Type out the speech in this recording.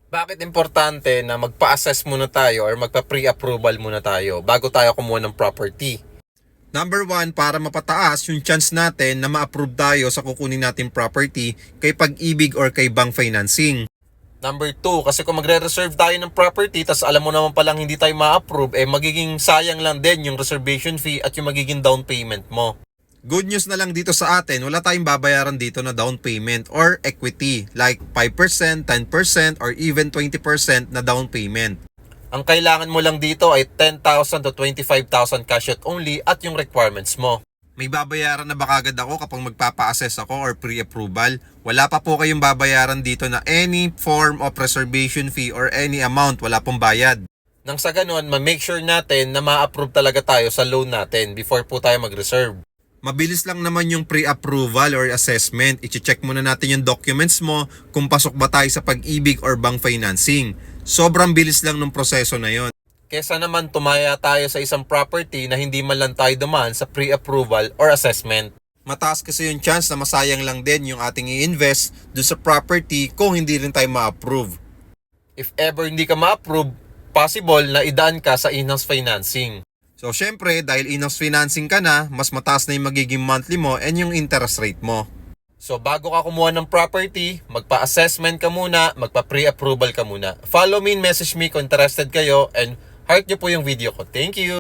Bakit importante na magpa-assess muna tayo or magpa-pre-approval muna tayo bago tayo kumuha ng property? Number one, para mapataas yung chance natin na ma-approve tayo sa kukunin natin property kay Pag-ibig or kay bank financing. Number two, kasi kung magre-reserve tayo ng property tas alam mo naman palang hindi tayo ma-approve, magiging sayang lang din yung reservation fee at yung magiging down payment mo. Good news na lang dito sa atin, wala tayong babayaran dito na down payment or equity like 5%, 10% or even 20% na down payment. Ang kailangan mo lang dito ay 10,000 to 25,000 cash out only at yung requirements mo. May babayaran na ba kagad ako kapag magpapa-assess ako or pre-approval? Wala pa po kayong babayaran dito na any form of reservation fee or any amount, wala pong bayad. Nang sa ganun, ma-make sure natin na ma-approve talaga tayo sa loan natin before po tayo mag-reserve. Mabilis lang naman yung pre-approval or assessment. I-check muna natin yung documents mo kung pasok ba tayo sa Pag-ibig or bank financing. Sobrang bilis lang ng proseso na yon. Kesa naman tumaya tayo sa isang property na hindi man lang tayo dumaan sa pre-approval or assessment. Mataas kasi yung chance na masayang lang din yung ating i-invest dun sa property kung hindi rin tayo ma-approve. If ever hindi ka ma-approve, possible na idaan ka sa in-house financing. So, syempre, dahil in-house financing ka na, mas mataas na yung magiging monthly mo and yung interest rate mo. So, bago ka kumuha ng property, magpa-assessment ka muna, magpa-pre-approval ka muna. Follow me and message me kung interested kayo and heart nyo po yung video ko. Thank you!